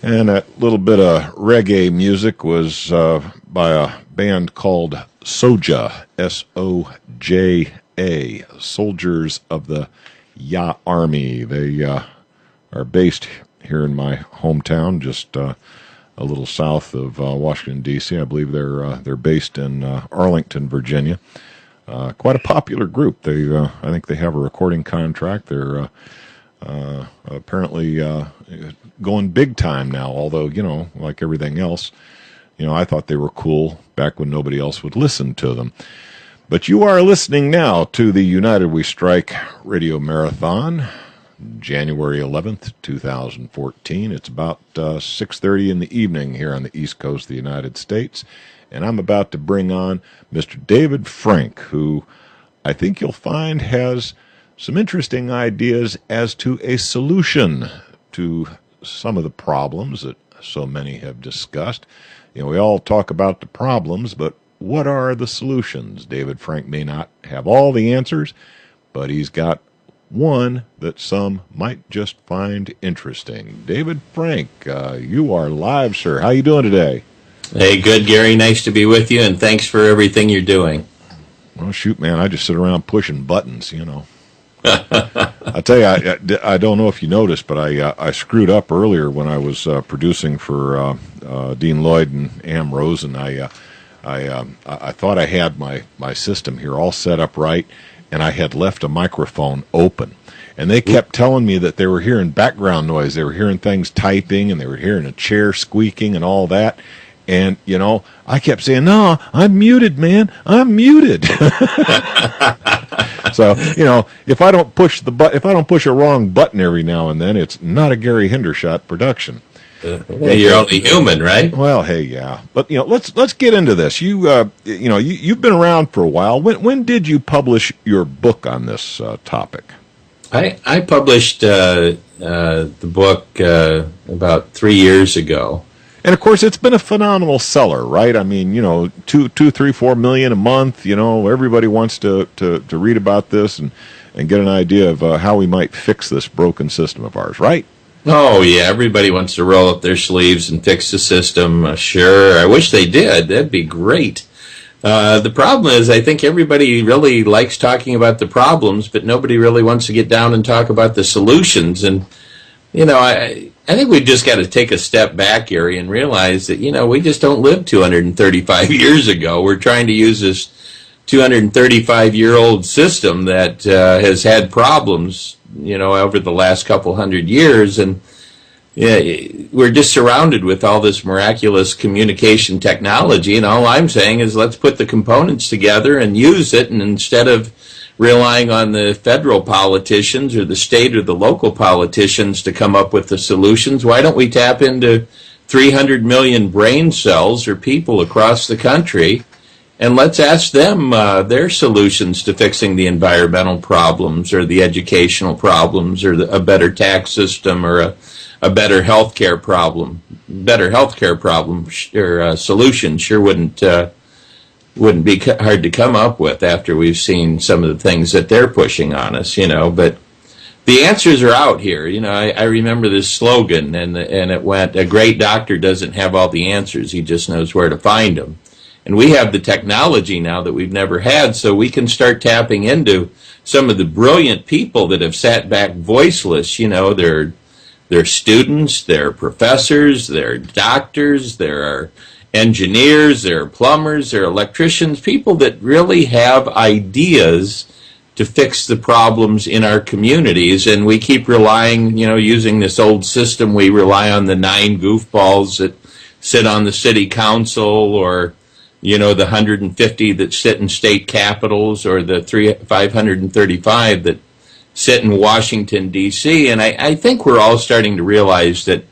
And that little bit of reggae music was by a band called Soja, Soja, Soldiers of the Ya Army. They are based here in my hometown, just a little south of Washington, D.C. I believe they're based in Arlington, Virginia. Quite a popular group. I think they have a recording contract. They're apparently going big time now, although, like everything else, I thought they were cool back when nobody else would listen to them. But you are listening now to the United We Strike Radio Marathon, January 11th, 2014. It's about 6:30 in the evening here on the East Coast of the United States, and I'm about to bring on Mr. David Frank, who I think you'll find has some interesting ideas as to a solution to some of the problems that so many have discussed. We all talk about the problems, but what are the solutions? David Frank may not have all the answers, but he's got one that some might just find interesting. David Frank, you are live, sir. How you doing today? Hey, good, Gary. Nice to be with you, and thanks for everything you're doing. Well, shoot, man, I just sit around pushing buttons, I tell you, I don't know if you noticed, but I screwed up earlier when I was producing for Dean Lloyd and Am Rosen. I thought I had my system here all set up right, and I had left a microphone open. And they kept telling me that they were hearing background noise. They were hearing things typing, and they were hearing a chair squeaking and all that. And, I kept saying, no, I'm muted, man. I'm muted. So, if I don't push if I don't push a wrong button every now and then, it's not a Gary Hendershot production. You're only human, right? Well, hey, yeah. But, let's get into this. You've been around for a while. When did you publish your book on this topic? I published the book about 3 years ago. And of course, it's been a phenomenal seller, right? I mean, 2, 3, 4 million a month. Everybody wants to read about this and get an idea of how we might fix this broken system of ours, right? Oh, yeah. Everybody wants to roll up their sleeves and fix the system. Sure. I wish they did. That'd be great. The problem is, I think everybody really likes talking about the problems, but nobody really wants to get down and talk about the solutions. And, I think we've just got to take a step back, Gary, and realize that, we just don't live 235 years ago. We're trying to use this 235-year-old system that has had problems, over the last couple hundred years. And we're just surrounded with all this miraculous communication technology. And all I'm saying is let's put the components together and use it. And instead of relying on the federal politicians or the state or the local politicians to come up with the solutions, why don't we tap into 300 million brain cells or people across the country, and let's ask them their solutions to fixing the environmental problems or the educational problems or a better tax system or a better healthcare problem. Better healthcare problem or solution sure wouldn't be hard to come up with after we've seen some of the things that they're pushing on us, but the answers are out here. I remember this slogan, and it went, a great doctor doesn't have all the answers, he just knows where to find them. And we have the technology now that we've never had, so we can start tapping into some of the brilliant people that have sat back voiceless. They're students, they're professors, they're doctors, there are engineers, there are plumbers, there are electricians, people that really have ideas to fix the problems in our communities. And we keep relying, using this old system, we rely on the 9 goofballs that sit on the city council, or, the 150 that sit in state capitals, or the 535 that sit in Washington, D.C. And I think we're all starting to realize that,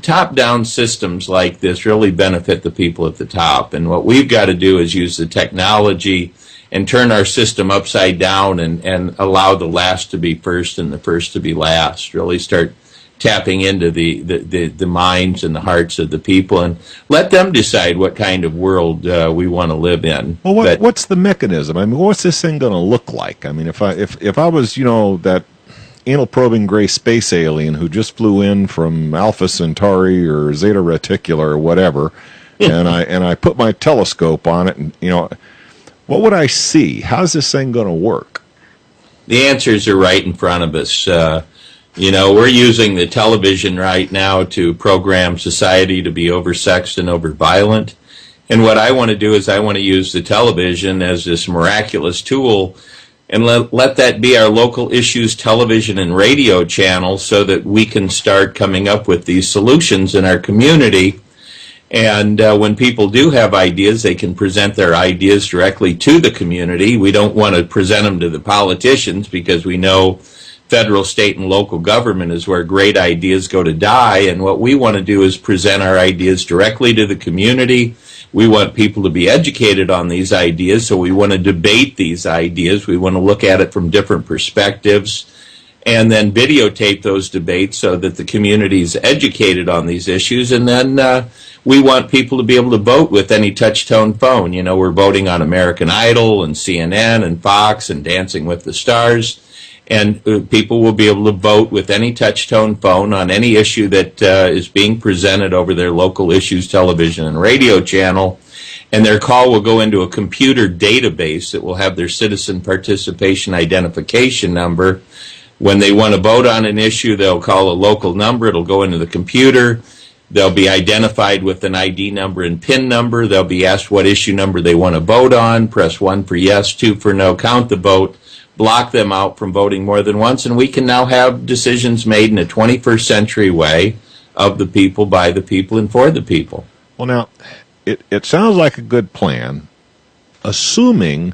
top-down systems like this really benefit the people at the top. And what we've got to do is use the technology and turn our system upside down and allow the last to be first and the first to be last. Really start tapping into the minds and the hearts of the people and let them decide what kind of world we want to live in. Well, what's the mechanism? I mean, what's this thing going to look like? I mean, if I was, that anal probing gray space alien who just flew in from Alpha Centauri or Zeta Reticula or whatever, and I put my telescope on it, and what would I see? How's this thing going to work? The answers are right in front of us. We're using the television right now to program society to be oversexed and overviolent. And what I want to do is I want to use the television as this miraculous tool and let that be our local issues television and radio channel so that we can start coming up with these solutions in our community. And when people do have ideas, they can present their ideas directly to the community. We don't want to present them to the politicians because we know federal, state, and local government is where great ideas go to die. And what we want to do is present our ideas directly to the community. We want people to be educated on these ideas, so we want to debate these ideas. We want to look at it from different perspectives and then videotape those debates so that the community is educated on these issues. And then we want people to be able to vote with any touch-tone phone. We're voting on American Idol and CNN and Fox and Dancing with the Stars. And people will be able to vote with any touch-tone phone on any issue that is being presented over their local issues television and radio channel. And their call will go into a computer database that will have their citizen participation identification number. When they want to vote on an issue, they'll call a local number. It'll go into the computer. They'll be identified with an ID number and PIN number. They'll be asked what issue number they want to vote on. Press 1 for yes, 2 for no, count the vote. Block them out from voting more than once, and we can now have decisions made in a 21st century way of the people, by the people, and for the people. Well, now, it sounds like a good plan, assuming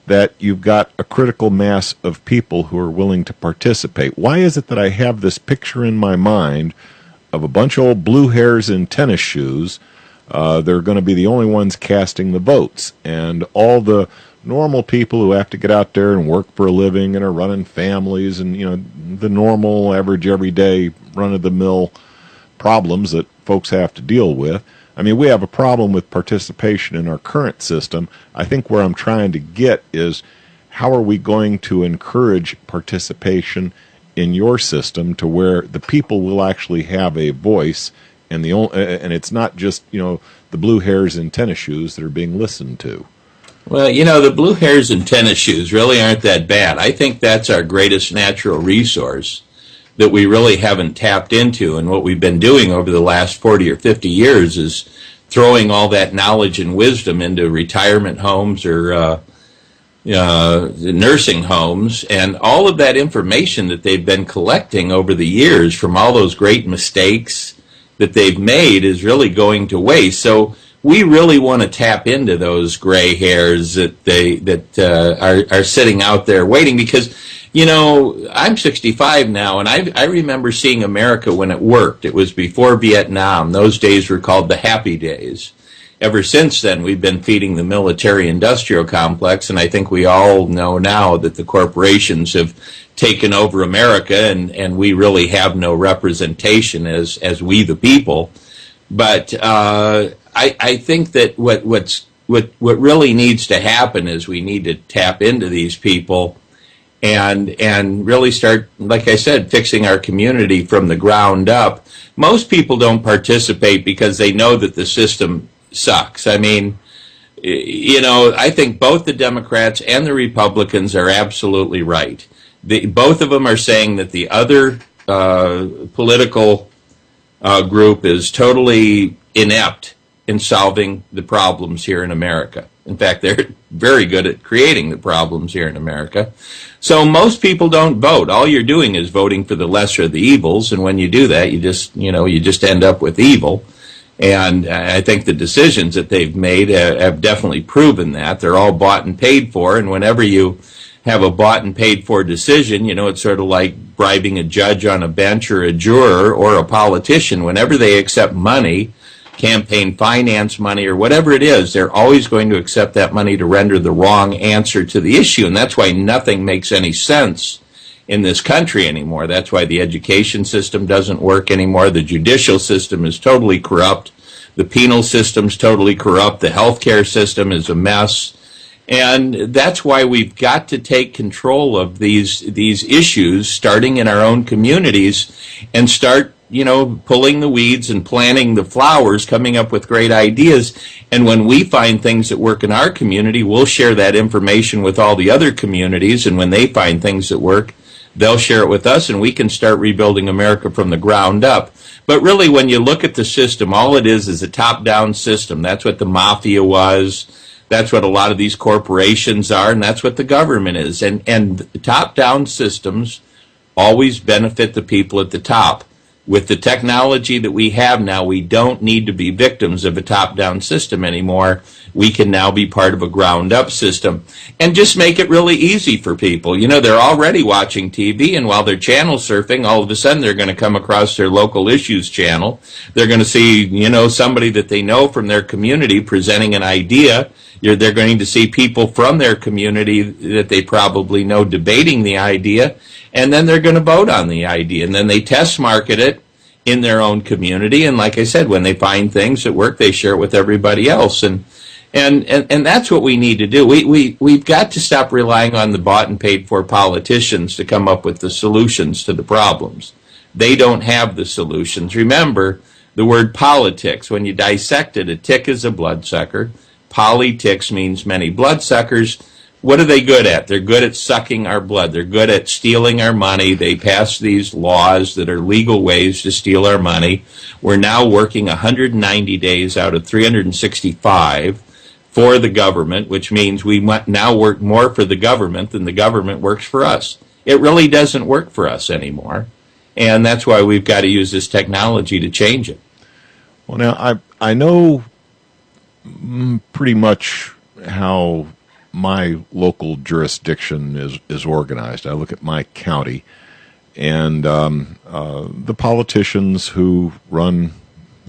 that you've got a critical mass of people who are willing to participate. Why is it that I have this picture in my mind of a bunch of old blue hairs in tennis shoes? They're going to be the only ones casting the votes, and all the normal people who have to get out there and work for a living and are running families and, the normal, average, everyday, run-of-the-mill problems that folks have to deal with. I mean, we have a problem with participation in our current system. I think where I'm trying to get is how are we going to encourage participation in your system to where the people will actually have a voice and it's not just, the blue hairs in tennis shoes that are being listened to. Well, the blue hairs in tennis shoes really aren't that bad. I think that's our greatest natural resource that we really haven't tapped into. And what we've been doing over the last 40 or 50 years is throwing all that knowledge and wisdom into retirement homes or nursing homes. And all of that information that they've been collecting over the years from all those great mistakes that they've made is really going to waste. So we really want to tap into those gray hairs that are sitting out there waiting because, I'm 65 now, and I remember seeing America when it worked. It was before Vietnam. Those days were called the happy days. Ever since then, we've been feeding the military-industrial complex, and I think we all know now that the corporations have taken over America, and we really have no representation as we the people. But I think that what really needs to happen is we need to tap into these people and really start, like I said, fixing our community from the ground up. Most people don't participate because they know that the system sucks. I mean, I think both the Democrats and the Republicans are absolutely right. Both of them are saying that the other political group is totally inept in solving the problems here in America. In fact, they're very good at creating the problems here in America. So most people don't vote. All you're doing is voting for the lesser of the evils, and when you do that, you just end up with evil. And I think the decisions that they've made have definitely proven that. They're all bought and paid for, and whenever you have a bought and paid for decision, it's sort of like bribing a judge on a bench or a juror or a politician. Whenever they accept money, campaign finance money or whatever it is, they're always going to accept that money to render the wrong answer to the issue. And that's why nothing makes any sense in this country anymore. That's why the education system doesn't work anymore. The judicial system is totally corrupt. The penal system's totally corrupt. The healthcare system is a mess. And that's why we've got to take control of these issues, starting in our own communities, and start, pulling the weeds and planting the flowers, coming up with great ideas. And when we find things that work in our community, we'll share that information with all the other communities. And when they find things that work, they'll share it with us, and we can start rebuilding America from the ground up. But really, when you look at the system, all it is a top-down system. That's what the mafia was. That's what a lot of these corporations are, and that's what the government is. And top-down systems always benefit the people at the top. With the technology that we have now, we don't need to be victims of a top-down system anymore. We can now be part of a ground-up system and just make it really easy for people. They're already watching TV, and while they're channel surfing, all of a sudden they're going to come across their local issues channel. They're going to see, somebody that they know from their community presenting an idea. They're going to see people from their community that they probably know debating the idea, and then they're going to vote on the idea, and then they test market it in their own community. And like I said, when they find things that work, they share it with everybody else. And that's what we need to do. We've got to stop relying on the bought and paid for politicians to come up with the solutions to the problems. They don't have the solutions. Remember the word politics. When you dissect it, a tick is a bloodsucker. Politics means many bloodsuckers. What are they good at? They're good at sucking our blood. They're good at stealing our money. They pass these laws that are legal ways to steal our money. We're now working 190 days out of 365 for the government, which means we now work more for the government than the government works for us. It really doesn't work for us anymore. And that's why we've got to use this technology to change it. Well, now, I know pretty much how my local jurisdiction is organized. I look at my county, and the politicians who run,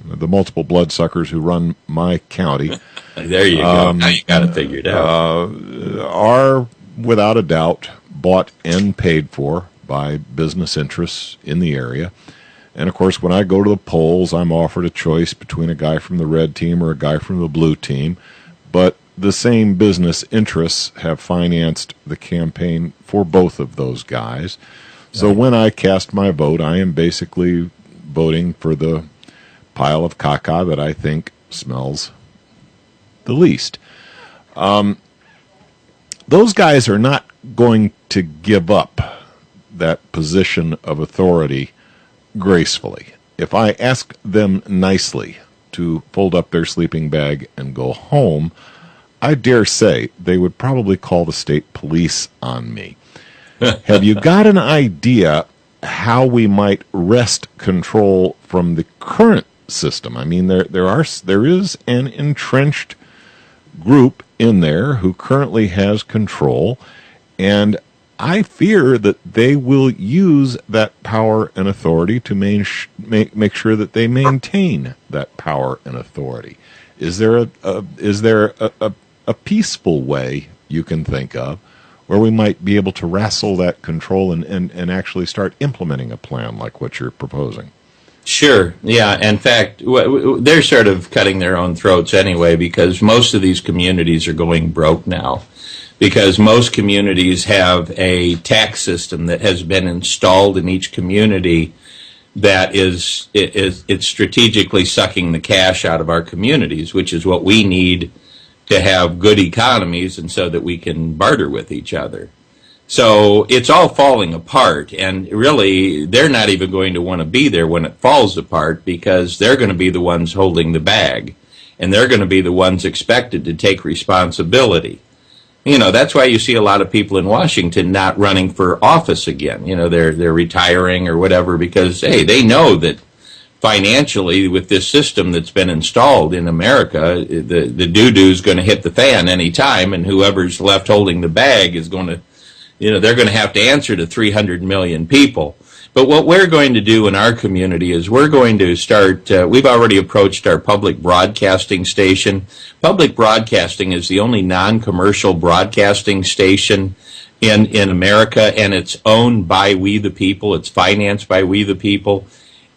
the multiple bloodsuckers who run my county. There you go. Now you got it figured out. Are, without a doubt, bought and paid for by business interests in the area. And, of course, when I go to the polls, I'm offered a choice between a guy from the red team or a guy from the blue team. But the same business interests have financed the campaign for both of those guys. So when I cast my vote, I am basically voting for the pile of caca that I think smells the least. Those guys are not going to give up that position of authority gracefully. If I ask them nicely to fold up their sleeping bag and go home, I dare say they would probably call the state police on me. Have you got an idea how we might wrest control from the current system? I mean, there is an entrenched group in there who currently has control, and I fear that they will use that power and authority to make sure that they maintain that power and authority. Is there a peaceful way you can think of where we might be able to wrestle that control and actually start implementing a plan like what you're proposing? Sure. Yeah. In fact, they're sort of cutting their own throats anyway, because most of these communities are going broke now. Because most communities have a tax system that has been installed in each community that it's strategically sucking the cash out of our communities, which is what we need to have good economies and so that we can barter with each other. So it's all falling apart, and really they're not even going to want to be there when it falls apart, because they're going to be the ones holding the bag, and they're going to be the ones expected to take responsibility. That's why you see a lot of people in Washington not running for office again. They're retiring or whatever, because, hey, they know that financially with this system that's been installed in America, the doo-doo is going to hit the fan any time, and whoever's left holding the bag is going to, they're going to have to answer to 300 million people. But what we're going to do in our community is we're going to start, we've already approached our public broadcasting station. Public broadcasting is the only non-commercial broadcasting station in America, and it's owned by we the people. It's financed by we the people.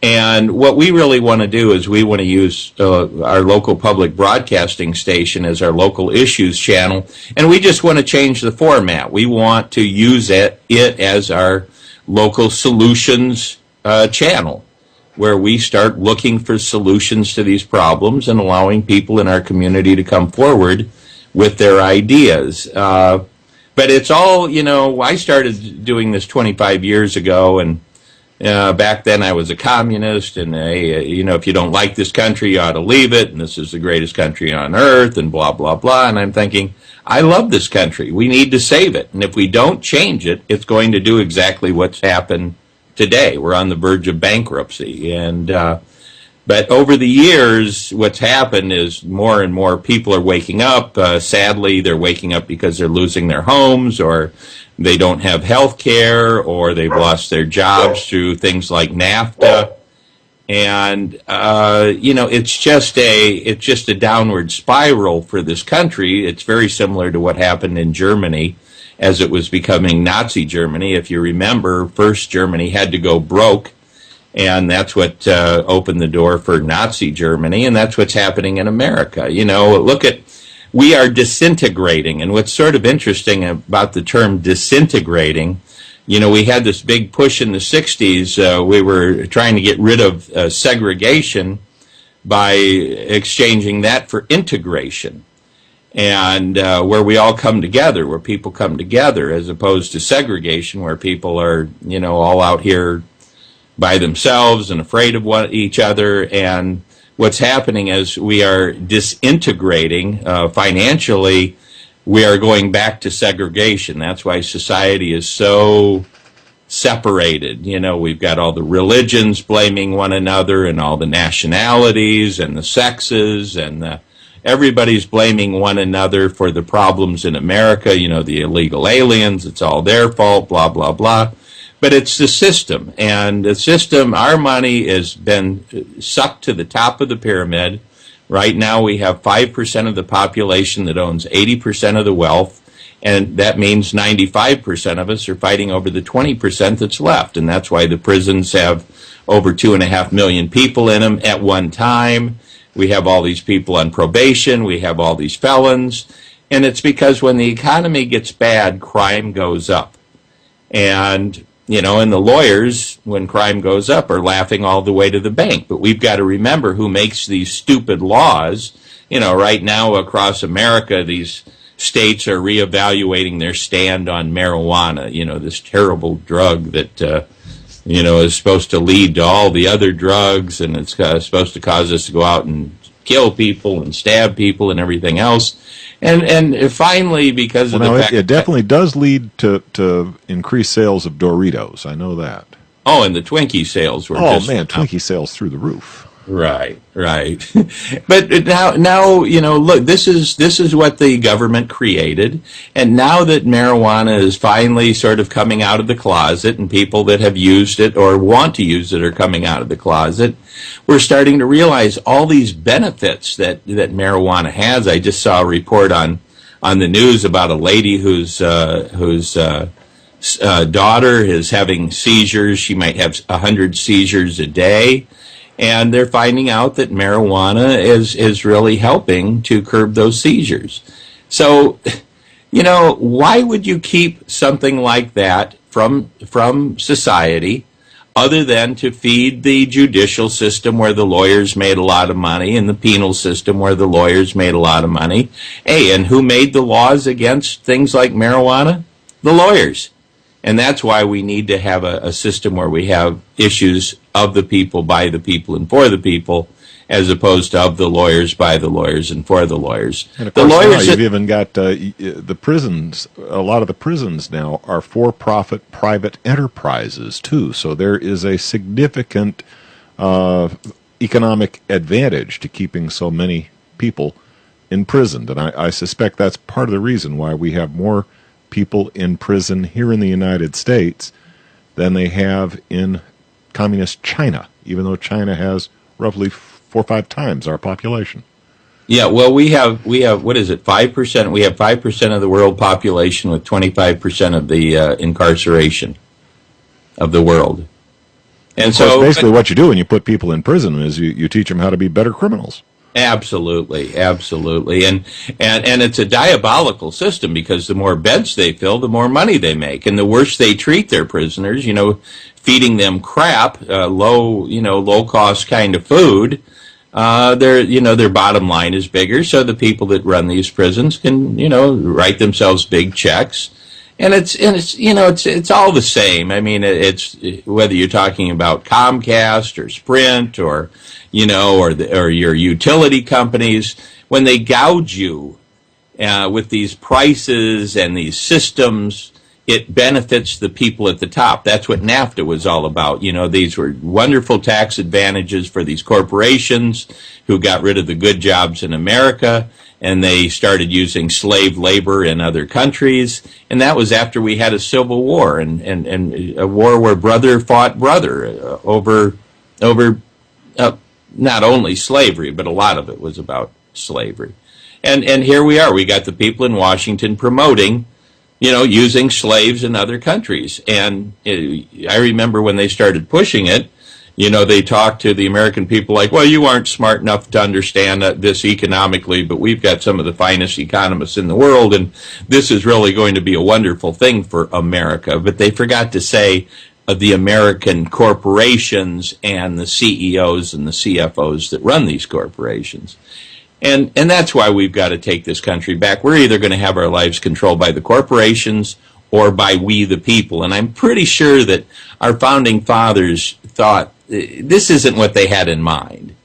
And what we really want to do is we want to use our local public broadcasting station as our local issues channel, and we just want to change the format. We want to use it as our local solutions channel, where we start looking for solutions to these problems and allowing people in our community to come forward with their ideas. But it's all, I started doing this 25 years ago, and back then I was a communist, and if you don't like this country, you ought to leave it, and this is the greatest country on earth, and blah, blah, blah. And I'm thinking, I love this country. We need to save it. And if we don't change it, it's going to do exactly what's happened today. We're on the verge of bankruptcy. But over the years, what's happened is more and more people are waking up. Sadly, they're waking up because they're losing their homes, or they don't have health care, or they've lost their jobs through things like NAFTA. And, it's just a downward spiral for this country. It's very similar to what happened in Germany as it was becoming Nazi Germany. If you remember, first Germany had to go broke, and that's what opened the door for Nazi Germany, and that's what's happening in America. We are disintegrating, and what's sort of interesting about the term disintegrating, we had this big push in the 60s. We were trying to get rid of segregation by exchanging that for integration, and where we all come together, where people come together, as opposed to segregation, where people are, all out here by themselves and afraid of each other. And what's happening is we are disintegrating financially. We are going back to segregation. That's why society is so separated. We've got all the religions blaming one another, and all the nationalities and the sexes, and everybody's blaming one another for the problems in America. The illegal aliens, it's all their fault, blah, blah, blah. But it's the system, and the system, our money has been sucked to the top of the pyramid. Right now we have 5% of the population that owns 80% of the wealth, and that means 95% of us are fighting over the 20% that's left, and that's why the prisons have over 2.5 million people in them at one time. We have all these people on probation, we have all these felons, and it's because when the economy gets bad, crime goes up. And and the lawyers, when crime goes up, are laughing all the way to the bank. But we've got to remember who makes these stupid laws. Right now across America, these states are reevaluating their stand on marijuana, this terrible drug that, is supposed to lead to all the other drugs, and it's supposed to cause us to go out and kill people and stab people and everything else. And finally, because of the fact it definitely does lead to increased sales of Doritos. I know that. Oh, and the Twinkie sales were Twinkie sales through the roof. Right. But now look, this is what the government created, and now that marijuana is finally sort of coming out of the closet, and people that have used it or want to use it are coming out of the closet, we're starting to realize all these benefits that marijuana has. I just saw a report on the news about a lady whose daughter is having seizures. She might have 100 seizures a day. And they're finding out that marijuana is really helping to curb those seizures. So, why would you keep something like that from society, other than to feed the judicial system where the lawyers made a lot of money, and the penal system where the lawyers made a lot of money? Hey, and who made the laws against things like marijuana? The lawyers. And that's why we need to have a system where we have issues of the people, by the people, and for the people, as opposed to of the lawyers, by the lawyers, and for the lawyers. And of course, now you've even got the prisons. A lot of the prisons now are for-profit private enterprises, too. So there is a significant economic advantage to keeping so many people imprisoned. And I suspect that's part of the reason why we have more people in prison here in the United States than they have in communist China, even though China has roughly 4 or 5 times our population. Yeah, well, we have what is it, 5%? We have 5% of the world population with 25% of the incarceration of the world. And Of course, so basically what you do when you put people in prison is you teach them how to be better criminals. absolutely, absolutely. And it's a diabolical system because the more beds they fill, the more money they make. And the worse they treat their prisoners, feeding them crap, low cost kind of food, their bottom line is bigger. So the people that run these prisons can, write themselves big checks. And it's all the same. I mean, it's whether you're talking about Comcast or Sprint or your utility companies, when they gouge you with these prices and these systems, it benefits the people at the top. That's what NAFTA was all about. These were wonderful tax advantages for these corporations who got rid of the good jobs in America, and they started using slave labor in other countries. And that was after we had a civil war and a war where brother fought brother over not only slavery, but a lot of it was about slavery. And here we are. We got the people in Washington promoting, using slaves in other countries. And I remember when they started pushing it, they talked to the American people like, well, you aren't smart enough to understand this economically, but we've got some of the finest economists in the world, and this is really going to be a wonderful thing for America. But they forgot to say the American corporations and the CEOs and the CFOs that run these corporations. And that's why we've got to take this country back. We're either going to have our lives controlled by the corporations or by we the people. And I'm pretty sure that our founding fathers thought this isn't what they had in mind.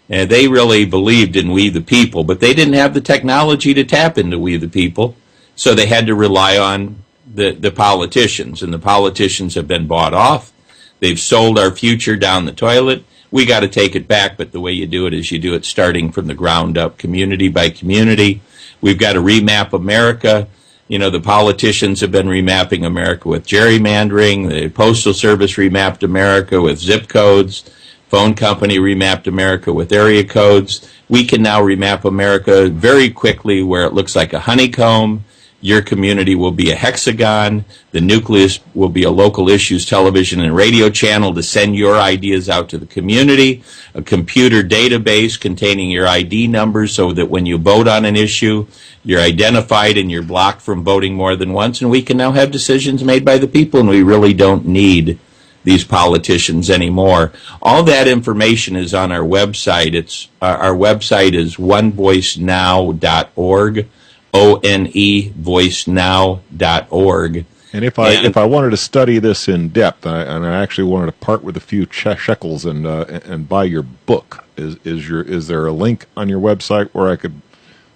They really believed in we the people, but they didn't have the technology to tap into we the people, so they had to rely on the politicians, and the politicians have been bought off. They've sold our future down the toilet. We got to take it back, but the way you do it is you do it starting from the ground up, community by community. We've got to remap America. The politicians have been remapping America with gerrymandering. The Postal Service remapped America with zip codes. Phone company remapped America with area codes. We can now remap America very quickly where it looks like a honeycomb. Your community will be a hexagon. The nucleus will be a local issues television and radio channel to send your ideas out to the community. A computer database containing your ID numbers so that when you vote on an issue, you're identified and you're blocked from voting more than once. And we can now have decisions made by the people, and we really don't need these politicians anymore. All that information is on our website. Our website is onevoicenow.org. onevoicenow.org. And if I wanted to study this in depth, and I actually wanted to part with a few shekels and buy your book, is there a link on your website where I could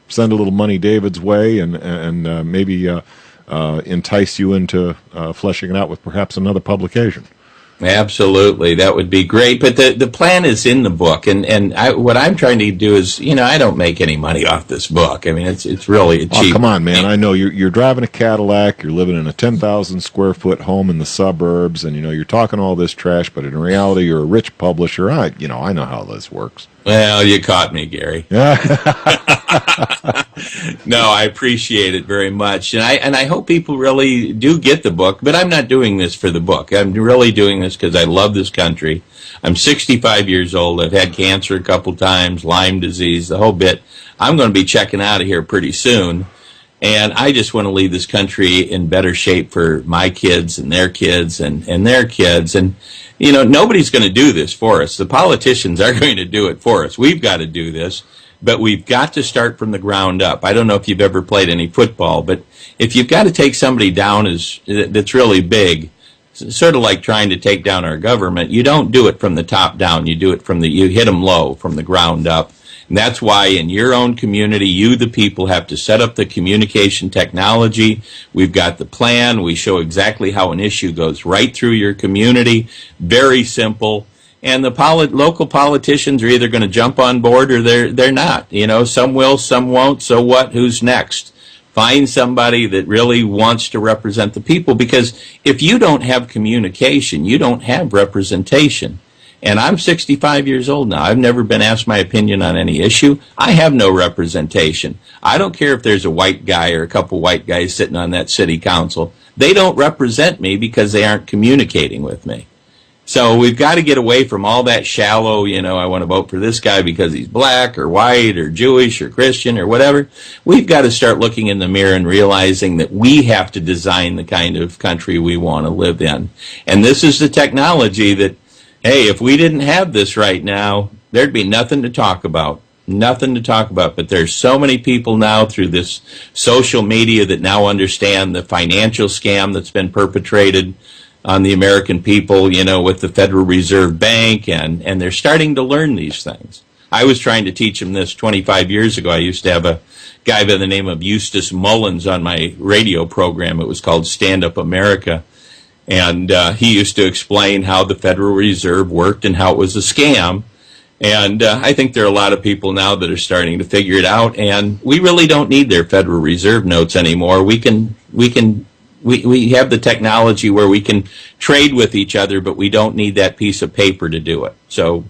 send a little money David's way and maybe entice you into fleshing it out with perhaps another publication? Absolutely, that would be great. But the plan is in the book, and what I'm trying to do is, I don't make any money off this book. I mean, it's really cheap. Oh, come on, man! I know you're driving a Cadillac, you're living in a 10,000 square foot home in the suburbs, and you're talking all this trash. But in reality, you're a rich publisher. I know how this works. Well, you caught me, Gary. No, I appreciate it very much, and I hope people really do get the book. But I'm not doing this for the book. I'm really doing this because I love this country. I'm 65 years old. I've had cancer a couple times, Lyme disease, the whole bit. I'm going to be checking out of here pretty soon, and I just want to leave this country in better shape for my kids and their kids and their kids. And nobody's going to do this for us. The politicians are going to do it for us. We've got to do this. But we've got to start from the ground up. I don't know if you've ever played any football, but if you've got to take somebody down that's really big, sort of like trying to take down our government, you don't do it from the top down. You do it you hit them low from the ground up. And that's why in your own community, you, the people, have to set up the communication technology. We've got the plan. We show exactly how an issue goes right through your community. Very simple. And the local politicians are either going to jump on board or they're not. Some will, some won't. So what? Who's next? Find somebody that really wants to represent the people, because if you don't have communication, you don't have representation. And I'm 65 years old now. I've never been asked my opinion on any issue. I have no representation. I don't care if there's a white guy or a couple white guys sitting on that city council. They don't represent me because they aren't communicating with me. So we've got to get away from all that shallow, I want to vote for this guy because he's black or white or Jewish or Christian or whatever. We've got to start looking in the mirror and realizing that we have to design the kind of country we want to live in. And this is the technology that, hey, if we didn't have this right now, there'd be nothing to talk about. Nothing to talk about. But there's so many people now through this social media that now understand the financial scam that's been perpetrated on the American people, with the Federal Reserve Bank, and they're starting to learn these things. I was trying to teach them this 25 years ago. I used to have a guy by the name of Eustace Mullins on my radio program. It was called Stand Up America. And he used to explain how the Federal Reserve worked and how it was a scam. And I think there are a lot of people now that are starting to figure it out. And we really don't need their Federal Reserve notes anymore. We have the technology where we can trade with each other, but we don't need that piece of paper to do it. So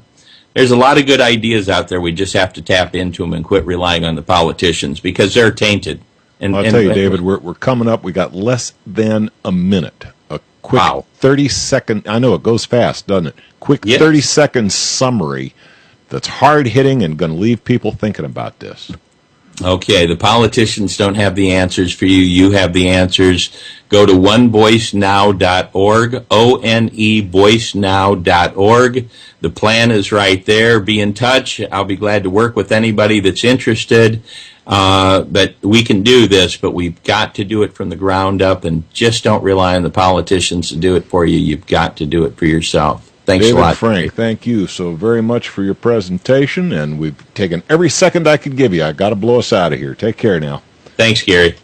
there's a lot of good ideas out there. We just have to tap into them and quit relying on the politicians because they're tainted. And I'll tell you, David, we're coming up. We got less than a minute. A quick 30-second, I know it goes fast, doesn't it? Quick 30-second summary that's hard-hitting and going to leave people thinking about this. Okay, the politicians don't have the answers for you. You have the answers. Go to onevoicenow.org, onevoicenow.org. The plan is right there. Be in touch. I'll be glad to work with anybody that's interested. But we can do this, but we've got to do it from the ground up, and just don't rely on the politicians to do it for you. You've got to do it for yourself. Thanks David a lot. Frank, thank you so very much for your presentation, and we've taken every second I could give you. I got to blow us out of here. Take care now. Thanks, Gary.